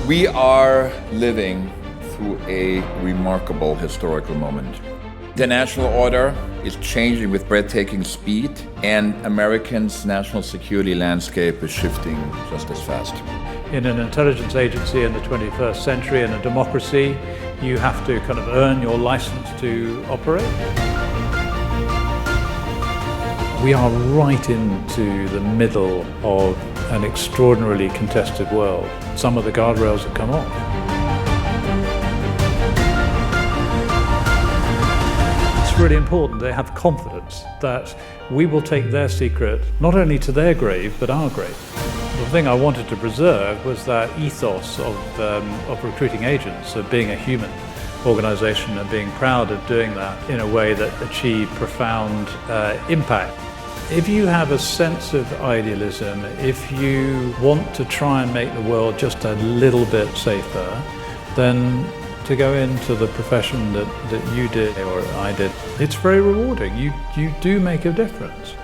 We are living through a remarkable historical moment. The national order is changing with breathtaking speed, and Americans' national security landscape is shifting just as fast. In an intelligence agency in the 21st century, in a democracy, you have to kind of earn your license to operate. We are right into the middle of an extraordinarily contested world. Some of the guardrails have come off. It's really important they have confidence that we will take their secret not only to their grave, but our grave. The thing I wanted to preserve was that ethos of recruiting agents, of being a human organization and being proud of doing that in a way that achieved profound impact. If you have a sense of idealism, if you want to try and make the world just a little bit safer, then to go into the profession that you did or I did, it's very rewarding. You do make a difference.